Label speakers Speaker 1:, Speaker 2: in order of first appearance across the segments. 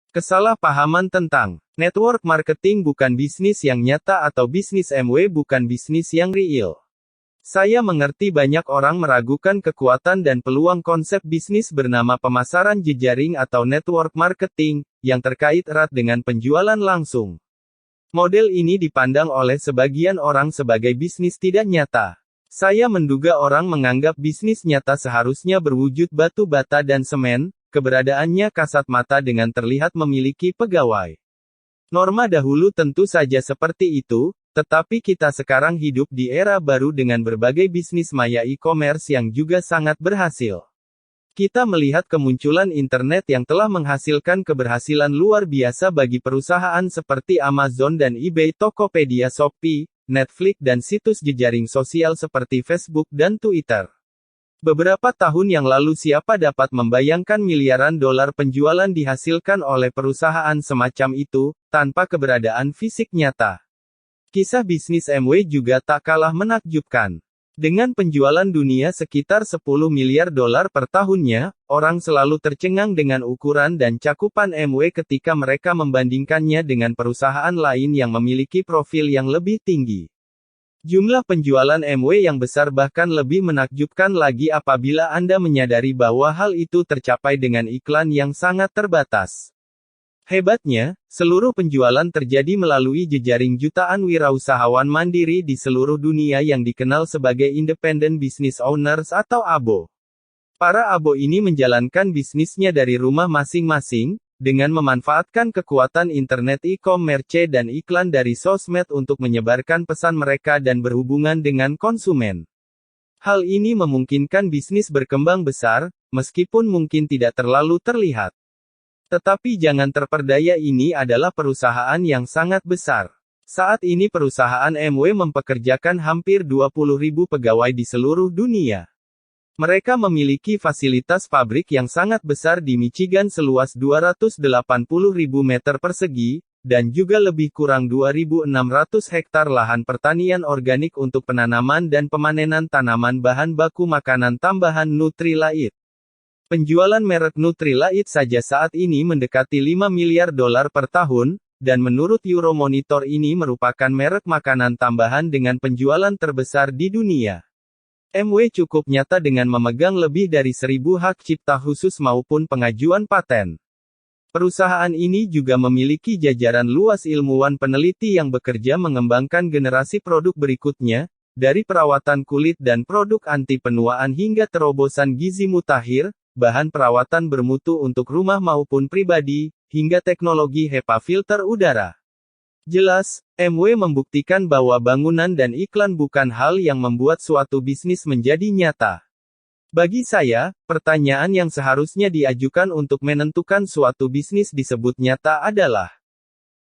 Speaker 1: Kesalahpahaman tentang network marketing bukan bisnis yang nyata atau bisnis MW bukan bisnis yang real. Saya mengerti banyak orang meragukan kekuatan dan peluang konsep bisnis bernama pemasaran jejaring atau network marketing, yang terkait erat dengan penjualan langsung. Model ini dipandang oleh sebagian orang sebagai bisnis tidak nyata. Saya menduga orang menganggap bisnis nyata seharusnya berwujud batu bata dan semen, keberadaannya kasat mata dengan terlihat memiliki pegawai. Norma dahulu tentu saja seperti itu, tetapi kita sekarang hidup di era baru dengan berbagai bisnis maya e-commerce yang juga sangat berhasil. Kita melihat kemunculan internet yang telah menghasilkan keberhasilan luar biasa bagi perusahaan seperti Amazon dan eBay, Tokopedia, Shopee, Netflix dan situs jejaring sosial seperti Facebook dan Twitter. Beberapa tahun yang lalu siapa dapat membayangkan miliaran dolar penjualan dihasilkan oleh perusahaan semacam itu, tanpa keberadaan fisik nyata. Kisah bisnis MW juga tak kalah menakjubkan. Dengan penjualan dunia sekitar 10 miliar dolar per tahunnya, orang selalu tercengang dengan ukuran dan cakupan MW ketika mereka membandingkannya dengan perusahaan lain yang memiliki profil yang lebih tinggi. Jumlah penjualan MW yang besar bahkan lebih menakjubkan lagi apabila Anda menyadari bahwa hal itu tercapai dengan iklan yang sangat terbatas. Hebatnya, seluruh penjualan terjadi melalui jejaring jutaan wirausahawan mandiri di seluruh dunia yang dikenal sebagai Independent Business Owners atau ABO. Para ABO ini menjalankan bisnisnya dari rumah masing-masing, dengan memanfaatkan kekuatan internet e-commerce dan iklan dari sosmed untuk menyebarkan pesan mereka dan berhubungan dengan konsumen. Hal ini memungkinkan bisnis berkembang besar, meskipun mungkin tidak terlalu terlihat. Tetapi jangan terperdaya, ini adalah perusahaan yang sangat besar. Saat ini perusahaan MW mempekerjakan hampir 20.000 pegawai di seluruh dunia. Mereka memiliki fasilitas pabrik yang sangat besar di Michigan seluas 280.000 meter persegi, dan juga lebih kurang 2.600 hektar lahan pertanian organik untuk penanaman dan pemanenan tanaman bahan baku makanan tambahan Nutrilite. Penjualan merek Nutrilite saja saat ini mendekati 5 miliar dolar per tahun, dan menurut Euromonitor ini merupakan merek makanan tambahan dengan penjualan terbesar di dunia. MW cukup nyata dengan memegang lebih dari 1.000 hak cipta khusus maupun pengajuan paten. Perusahaan ini juga memiliki jajaran luas ilmuwan peneliti yang bekerja mengembangkan generasi produk berikutnya, dari perawatan kulit dan produk anti penuaan hingga terobosan gizi mutakhir, bahan perawatan bermutu untuk rumah maupun pribadi, hingga teknologi HEPA filter udara. Jelas, MW membuktikan bahwa bangunan dan iklan bukan hal yang membuat suatu bisnis menjadi nyata. Bagi saya, pertanyaan yang seharusnya diajukan untuk menentukan suatu bisnis disebut nyata adalah: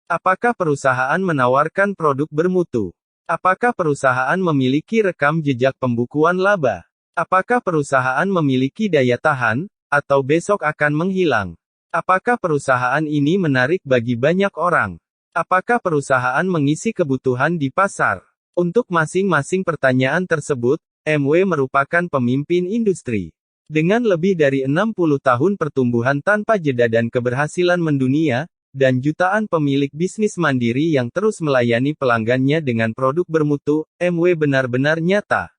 Speaker 1: apakah perusahaan menawarkan produk bermutu? Apakah perusahaan memiliki rekam jejak pembukuan laba? Apakah perusahaan memiliki daya tahan, atau besok akan menghilang? Apakah perusahaan ini menarik bagi banyak orang? Apakah perusahaan mengisi kebutuhan di pasar? Untuk masing-masing pertanyaan tersebut, MW merupakan pemimpin industri. Dengan lebih dari 60 tahun pertumbuhan tanpa jeda dan keberhasilan mendunia, dan jutaan pemilik bisnis mandiri yang terus melayani pelanggannya dengan produk bermutu, MW benar-benar nyata.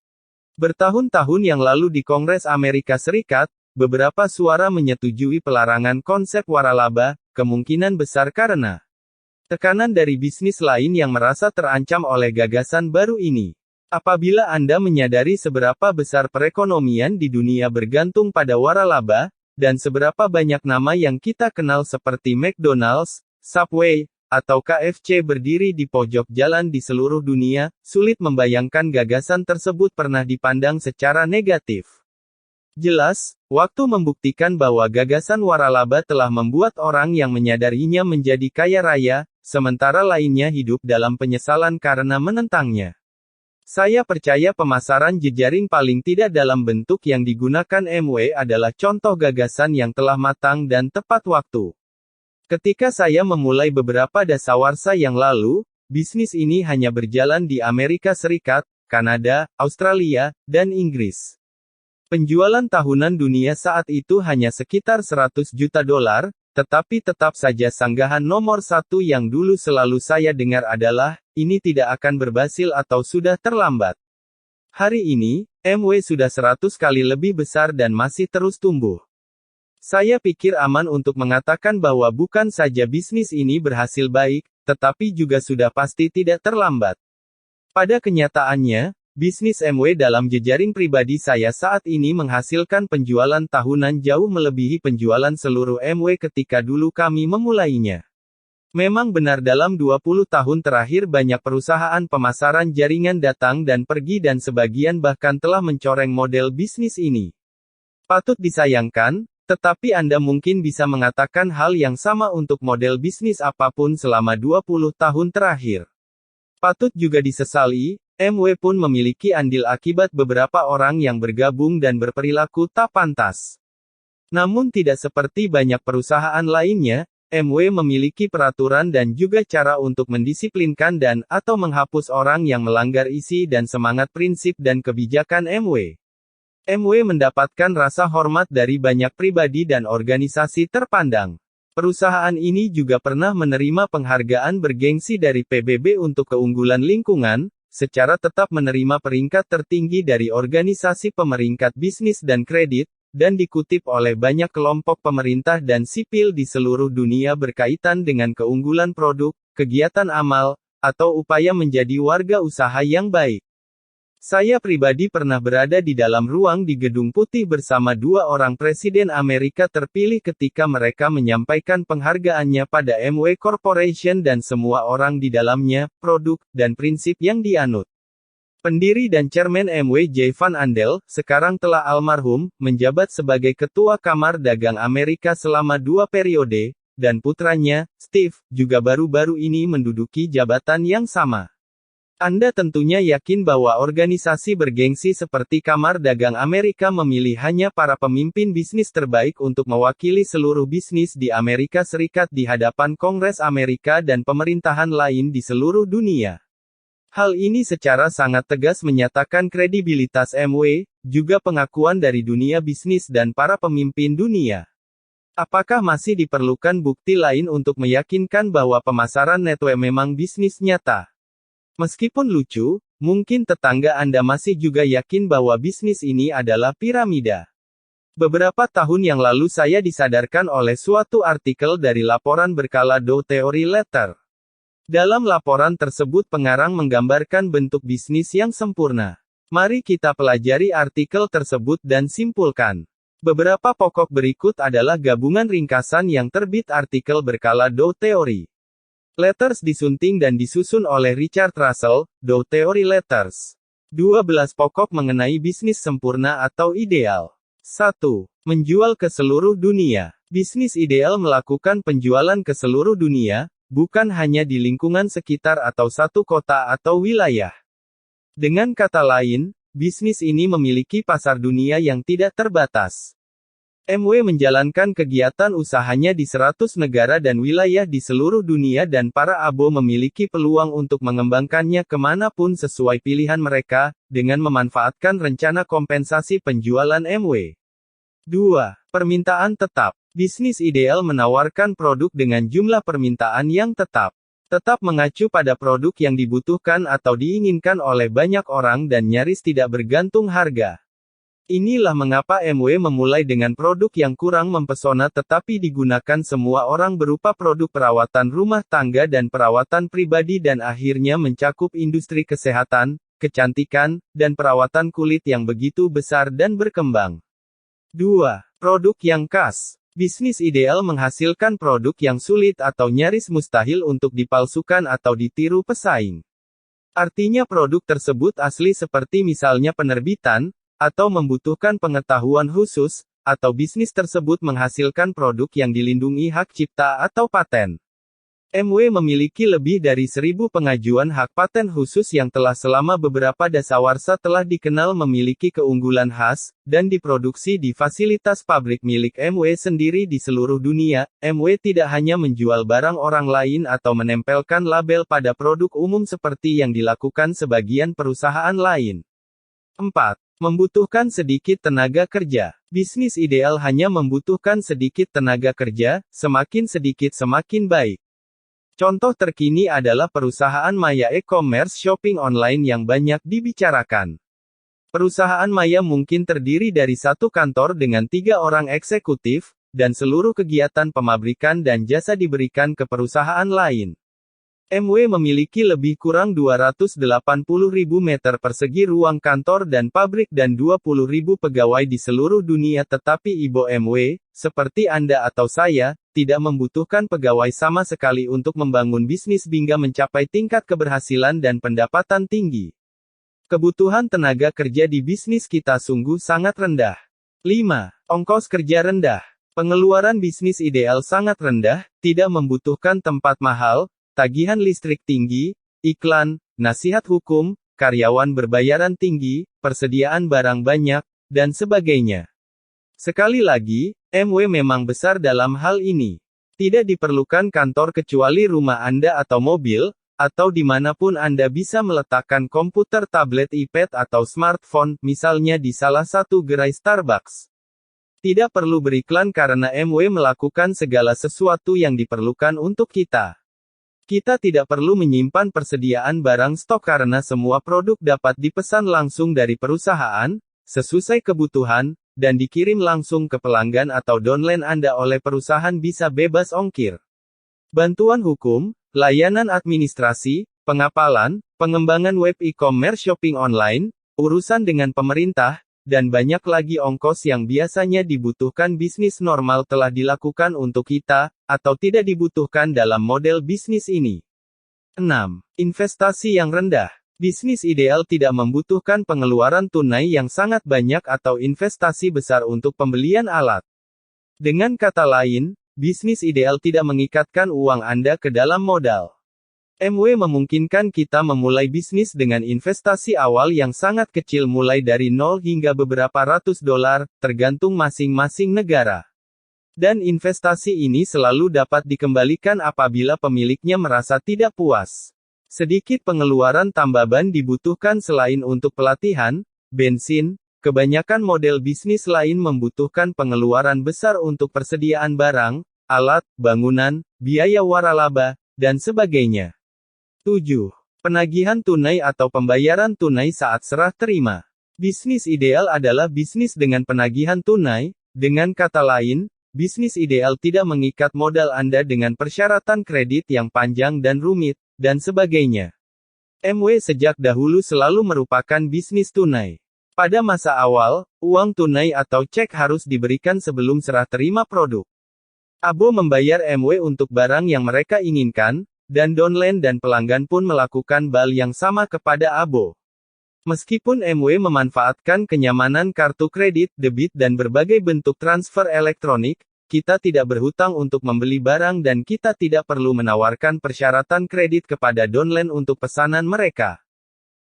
Speaker 1: Bertahun-tahun yang lalu di Kongres Amerika Serikat, beberapa suara menyetujui pelarangan konsep waralaba, kemungkinan besar karena tekanan dari bisnis lain yang merasa terancam oleh gagasan baru ini. Apabila Anda menyadari seberapa besar perekonomian di dunia bergantung pada waralaba, dan seberapa banyak nama yang kita kenal seperti McDonald's, Subway, atau KFC berdiri di pojok jalan di seluruh dunia, sulit membayangkan gagasan tersebut pernah dipandang secara negatif. Jelas, waktu membuktikan bahwa gagasan waralaba telah membuat orang yang menyadarinya menjadi kaya raya, sementara lainnya hidup dalam penyesalan karena menentangnya. Saya percaya pemasaran jejaring paling tidak dalam bentuk yang digunakan MW adalah contoh gagasan yang telah matang dan tepat waktu. Ketika saya memulai beberapa dasawarsa yang lalu, bisnis ini hanya berjalan di Amerika Serikat, Kanada, Australia, dan Inggris. Penjualan tahunan dunia saat itu hanya sekitar 100 juta dolar, tetapi tetap saja sanggahan nomor satu yang dulu selalu saya dengar adalah, ini tidak akan berhasil atau sudah terlambat. Hari ini, MW sudah 100 kali lebih besar dan masih terus tumbuh. Saya pikir aman untuk mengatakan bahwa bukan saja bisnis ini berhasil baik, tetapi juga sudah pasti tidak terlambat. Pada kenyataannya, bisnis MW dalam jejaring pribadi saya saat ini menghasilkan penjualan tahunan jauh melebihi penjualan seluruh MW ketika dulu kami memulainya. Memang benar dalam 20 tahun terakhir banyak perusahaan pemasaran jaringan datang dan pergi dan sebagian bahkan telah mencoreng model bisnis ini. Patut disayangkan, tetapi Anda mungkin bisa mengatakan hal yang sama untuk model bisnis apapun selama 20 tahun terakhir. Patut juga disesali, MW pun memiliki andil akibat beberapa orang yang bergabung dan berperilaku tak pantas. Namun tidak seperti banyak perusahaan lainnya, MW memiliki peraturan dan juga cara untuk mendisiplinkan atau menghapus orang yang melanggar isi dan semangat prinsip dan kebijakan MW. MW mendapatkan rasa hormat dari banyak pribadi dan organisasi terpandang. Perusahaan ini juga pernah menerima penghargaan bergengsi dari PBB untuk keunggulan lingkungan, secara tetap menerima peringkat tertinggi dari organisasi pemeringkat bisnis dan kredit, dan dikutip oleh banyak kelompok pemerintah dan sipil di seluruh dunia berkaitan dengan keunggulan produk, kegiatan amal, atau upaya menjadi warga usaha yang baik. Saya pribadi pernah berada di dalam ruang di Gedung Putih bersama dua orang Presiden Amerika terpilih ketika mereka menyampaikan penghargaannya pada MW Corporation dan semua orang di dalamnya, produk, dan prinsip yang dianut. Pendiri dan Chairman MW J. Van Andel, sekarang telah almarhum, menjabat sebagai Ketua Kamar Dagang Amerika selama 2 periode, dan putranya, Steve, juga baru-baru ini menduduki jabatan yang sama. Anda tentunya yakin bahwa organisasi bergengsi seperti Kamar Dagang Amerika memilih hanya para pemimpin bisnis terbaik untuk mewakili seluruh bisnis di Amerika Serikat di hadapan Kongres Amerika dan pemerintahan lain di seluruh dunia. Hal ini secara sangat tegas menyatakan kredibilitas MW, juga pengakuan dari dunia bisnis dan para pemimpin dunia. Apakah masih diperlukan bukti lain untuk meyakinkan bahwa pemasaran network memang bisnis nyata? Meskipun lucu, mungkin tetangga Anda masih juga yakin bahwa bisnis ini adalah piramida. Beberapa tahun yang lalu saya disadarkan oleh suatu artikel dari laporan berkala Dow Theory Letter. Dalam laporan tersebut pengarang menggambarkan bentuk bisnis yang sempurna. Mari kita pelajari artikel tersebut dan simpulkan. Beberapa pokok berikut adalah gabungan ringkasan yang terbit artikel berkala Dow Theory Letters disunting dan disusun oleh Richard Russell, Dow Theory Letters. 12 pokok mengenai bisnis sempurna atau ideal. 1. Menjual ke seluruh dunia. Bisnis ideal melakukan penjualan ke seluruh dunia, bukan hanya di lingkungan sekitar atau satu kota atau wilayah. Dengan kata lain, bisnis ini memiliki pasar dunia yang tidak terbatas. MW menjalankan kegiatan usahanya di 100 negara dan wilayah di seluruh dunia dan para abo memiliki peluang untuk mengembangkannya kemanapun sesuai pilihan mereka, dengan memanfaatkan rencana kompensasi penjualan MW. 2. Permintaan tetap. Bisnis ideal menawarkan produk dengan jumlah permintaan yang tetap. Tetap mengacu pada produk yang dibutuhkan atau diinginkan oleh banyak orang dan nyaris tidak bergantung harga. Inilah mengapa MW memulai dengan produk yang kurang mempesona tetapi digunakan semua orang berupa produk perawatan rumah tangga dan perawatan pribadi dan akhirnya mencakup industri kesehatan, kecantikan, dan perawatan kulit yang begitu besar dan berkembang. 2. Produk yang khas. Bisnis ideal menghasilkan produk yang sulit atau nyaris mustahil untuk dipalsukan atau ditiru pesaing. Artinya produk tersebut asli seperti misalnya penerbitan, atau membutuhkan pengetahuan khusus, atau bisnis tersebut menghasilkan produk yang dilindungi hak cipta atau paten. MW memiliki lebih dari 1.000 pengajuan hak paten khusus yang telah selama beberapa dasawarsa telah dikenal memiliki keunggulan khas, dan diproduksi di fasilitas pabrik milik MW sendiri di seluruh dunia. MW tidak hanya menjual barang orang lain atau menempelkan label pada produk umum seperti yang dilakukan sebagian perusahaan lain. 4. Membutuhkan sedikit tenaga kerja. Bisnis ideal hanya membutuhkan sedikit tenaga kerja, semakin sedikit semakin baik. Contoh terkini adalah perusahaan Maya e-commerce shopping online yang banyak dibicarakan. Perusahaan Maya mungkin terdiri dari satu kantor dengan 3 orang eksekutif, dan seluruh kegiatan pemabrikan dan jasa diberikan ke perusahaan lain. MW memiliki lebih kurang 280.000 meter persegi ruang kantor dan pabrik dan 20.000 pegawai di seluruh dunia, tetapi Ibu MW, seperti Anda atau saya, tidak membutuhkan pegawai sama sekali untuk membangun bisnis hingga mencapai tingkat keberhasilan dan pendapatan tinggi. Kebutuhan tenaga kerja di bisnis kita sungguh sangat rendah. 5. Ongkos kerja rendah. Pengeluaran bisnis ideal sangat rendah, tidak membutuhkan tempat mahal, tagihan listrik tinggi, iklan, nasihat hukum, karyawan berbayaran tinggi, persediaan barang banyak, dan sebagainya. Sekali lagi, MW memang besar dalam hal ini. Tidak diperlukan kantor kecuali rumah Anda atau mobil, atau dimanapun Anda bisa meletakkan komputer, tablet, iPad, atau smartphone, misalnya di salah satu gerai Starbucks. Tidak perlu beriklan karena MW melakukan segala sesuatu yang diperlukan untuk kita. Kita tidak perlu menyimpan persediaan barang stok karena semua produk dapat dipesan langsung dari perusahaan, sesuai kebutuhan, dan dikirim langsung ke pelanggan atau downline Anda oleh perusahaan bisa bebas ongkir. Bantuan hukum, layanan administrasi, pengapalan, pengembangan web e-commerce shopping online, urusan dengan pemerintah, dan banyak lagi ongkos yang biasanya dibutuhkan bisnis normal telah dilakukan untuk kita, atau tidak dibutuhkan dalam model bisnis ini. 6. Investasi yang rendah. Bisnis ideal tidak membutuhkan pengeluaran tunai yang sangat banyak atau investasi besar untuk pembelian alat. Dengan kata lain, bisnis ideal tidak mengikatkan uang Anda ke dalam modal. MW memungkinkan kita memulai bisnis dengan investasi awal yang sangat kecil mulai dari nol hingga beberapa ratus dolar, tergantung masing-masing negara. Dan investasi ini selalu dapat dikembalikan apabila pemiliknya merasa tidak puas. Sedikit pengeluaran tambahan dibutuhkan selain untuk pelatihan, bensin, kebanyakan model bisnis lain membutuhkan pengeluaran besar untuk persediaan barang, alat, bangunan, biaya waralaba, dan sebagainya. 7. Penagihan tunai atau pembayaran tunai saat serah terima. Bisnis ideal adalah bisnis dengan penagihan tunai, dengan kata lain, bisnis ideal tidak mengikat modal Anda dengan persyaratan kredit yang panjang dan rumit, dan sebagainya. MW sejak dahulu selalu merupakan bisnis tunai. Pada masa awal, uang tunai atau cek harus diberikan sebelum serah terima produk. Abo membayar MW untuk barang yang mereka inginkan, dan downline dan pelanggan pun melakukan hal yang sama kepada Abo. Meskipun MW memanfaatkan kenyamanan kartu kredit, debit dan berbagai bentuk transfer elektronik, kita tidak berhutang untuk membeli barang dan kita tidak perlu menawarkan persyaratan kredit kepada downline untuk pesanan mereka.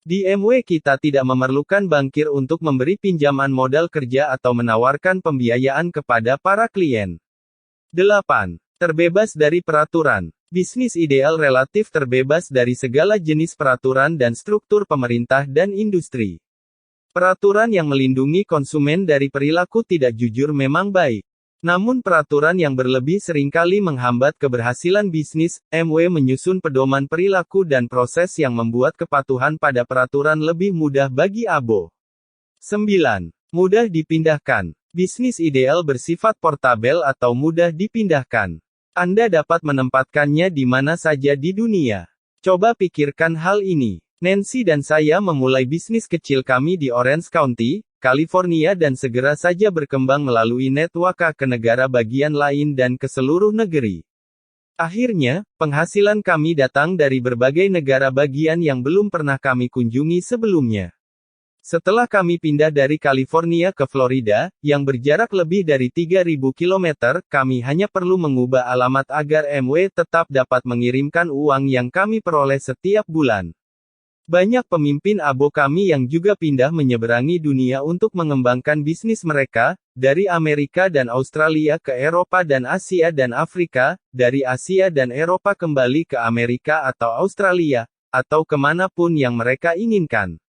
Speaker 1: Di MW kita tidak memerlukan bankir untuk memberi pinjaman modal kerja atau menawarkan pembiayaan kepada para klien. 8. Terbebas dari peraturan. Bisnis ideal relatif terbebas dari segala jenis peraturan dan struktur pemerintah dan industri. Peraturan yang melindungi konsumen dari perilaku tidak jujur memang baik. Namun peraturan yang berlebih seringkali menghambat keberhasilan bisnis. MW menyusun pedoman perilaku dan proses yang membuat kepatuhan pada peraturan lebih mudah bagi Abo. 9. Mudah dipindahkan. Bisnis ideal bersifat portabel atau mudah dipindahkan. Anda dapat menempatkannya di mana saja di dunia. Coba pikirkan hal ini. Nancy dan saya memulai bisnis kecil kami di Orange County, California dan segera saja berkembang melalui network ke negara bagian lain dan ke seluruh negeri. Akhirnya, penghasilan kami datang dari berbagai negara bagian yang belum pernah kami kunjungi sebelumnya. Setelah kami pindah dari California ke Florida, yang berjarak lebih dari 3.000 km, kami hanya perlu mengubah alamat agar MW tetap dapat mengirimkan uang yang kami peroleh setiap bulan. Banyak pemimpin Abo kami yang juga pindah menyeberangi dunia untuk mengembangkan bisnis mereka, dari Amerika dan Australia ke Eropa dan Asia dan Afrika, dari Asia dan Eropa kembali ke Amerika atau Australia, atau kemanapun yang mereka inginkan.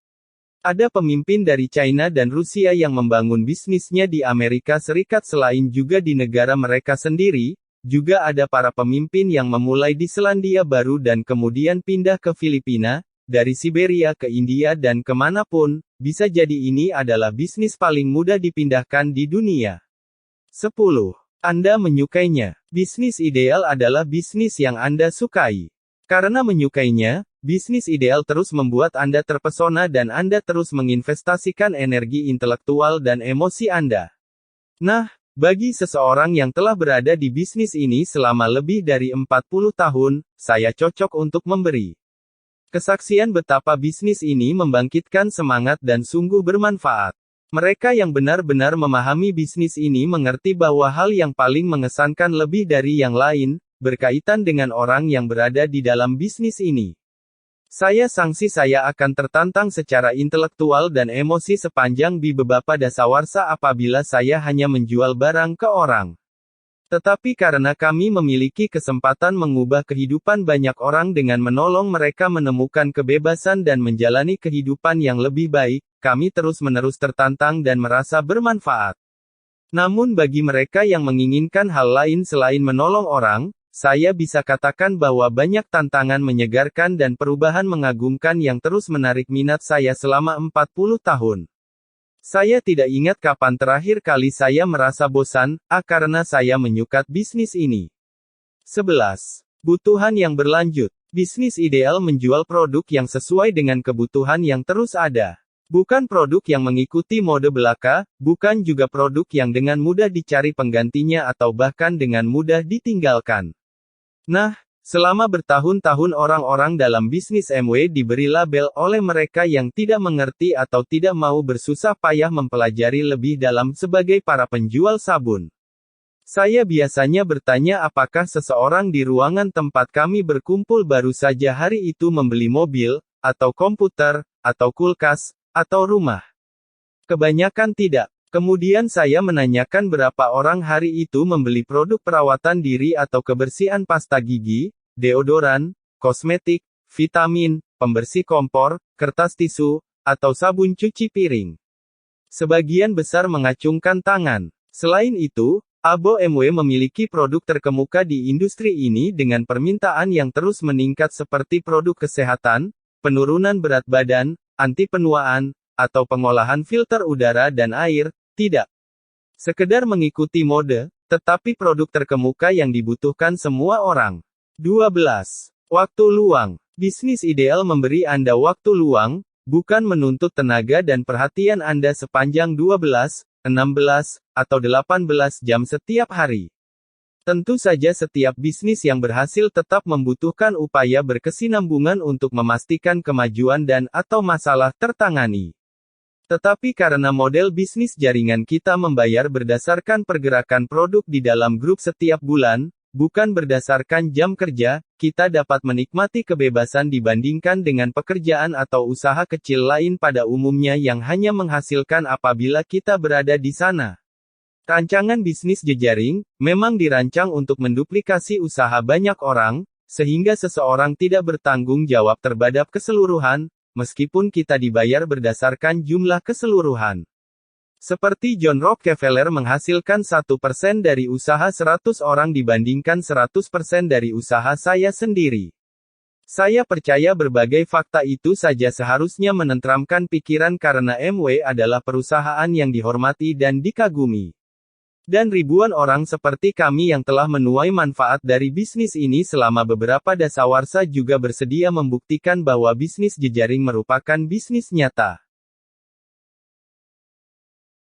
Speaker 1: Ada pemimpin dari China dan Rusia yang membangun bisnisnya di Amerika Serikat selain juga di negara mereka sendiri, juga ada para pemimpin yang memulai di Selandia Baru dan kemudian pindah ke Filipina, dari Siberia ke India dan kemanapun, bisa jadi ini adalah bisnis paling mudah dipindahkan di dunia. 10. Anda menyukainya. Bisnis ideal adalah bisnis yang Anda sukai. Karena menyukainya, bisnis ideal terus membuat Anda terpesona dan Anda terus menginvestasikan energi intelektual dan emosi Anda. Nah, bagi seseorang yang telah berada di bisnis ini selama lebih dari 40 tahun, saya cocok untuk memberi kesaksian betapa bisnis ini membangkitkan semangat dan sungguh bermanfaat. Mereka yang benar-benar memahami bisnis ini mengerti bahwa hal yang paling mengesankan lebih dari yang lain, berkaitan dengan orang yang berada di dalam bisnis ini. Saya akan tertantang secara intelektual dan emosi sepanjang beberapa dasawarsa apabila saya hanya menjual barang ke orang. Tetapi karena kami memiliki kesempatan mengubah kehidupan banyak orang dengan menolong mereka menemukan kebebasan dan menjalani kehidupan yang lebih baik, kami terus-menerus tertantang dan merasa bermanfaat. Namun bagi mereka yang menginginkan hal lain selain menolong orang, saya bisa katakan bahwa banyak tantangan menyegarkan dan perubahan mengagumkan yang terus menarik minat saya selama 40 tahun. Saya tidak ingat kapan terakhir kali saya merasa bosan, karena saya menyukai bisnis ini. 11. Kebutuhan yang berlanjut. Bisnis ideal menjual produk yang sesuai dengan kebutuhan yang terus ada. Bukan produk yang mengikuti mode belaka, bukan juga produk yang dengan mudah dicari penggantinya atau bahkan dengan mudah ditinggalkan. Nah, selama bertahun-tahun orang-orang dalam bisnis MW diberi label oleh mereka yang tidak mengerti atau tidak mau bersusah payah mempelajari lebih dalam sebagai para penjual sabun. Saya biasanya bertanya apakah seseorang di ruangan tempat kami berkumpul baru saja hari itu membeli mobil, atau komputer, atau kulkas, atau rumah. Kebanyakan tidak. Kemudian saya menanyakan berapa orang hari itu membeli produk perawatan diri atau kebersihan pasta gigi, deodoran, kosmetik, vitamin, pembersih kompor, kertas tisu, atau sabun cuci piring. Sebagian besar mengacungkan tangan. Selain itu, Abo MW memiliki produk terkemuka di industri ini dengan permintaan yang terus meningkat seperti produk kesehatan, penurunan berat badan, anti penuaan, atau pengolahan filter udara dan air. Tidak sekedar mengikuti mode, tetapi produk terkemuka yang dibutuhkan semua orang. 12. Waktu luang. Bisnis ideal memberi Anda waktu luang, bukan menuntut tenaga dan perhatian Anda sepanjang 12, 16, atau 18 jam setiap hari. Tentu saja setiap bisnis yang berhasil tetap membutuhkan upaya berkesinambungan untuk memastikan kemajuan dan atau masalah tertangani. Tetapi karena model bisnis jaringan kita membayar berdasarkan pergerakan produk di dalam grup setiap bulan, bukan berdasarkan jam kerja, kita dapat menikmati kebebasan dibandingkan dengan pekerjaan atau usaha kecil lain pada umumnya yang hanya menghasilkan apabila kita berada di sana. Rancangan bisnis jejaring memang dirancang untuk menduplikasi usaha banyak orang, sehingga seseorang tidak bertanggung jawab terhadap keseluruhan, meskipun kita dibayar berdasarkan jumlah keseluruhan. Seperti John Rockefeller menghasilkan 1% dari usaha 100 orang dibandingkan 100% dari usaha saya sendiri. Saya percaya berbagai fakta itu saja seharusnya menenteramkan pikiran karena MW adalah perusahaan yang dihormati dan dikagumi. Dan ribuan orang seperti kami yang telah menuai manfaat dari bisnis ini selama beberapa dasawarsa juga bersedia membuktikan bahwa bisnis jejaring merupakan bisnis nyata.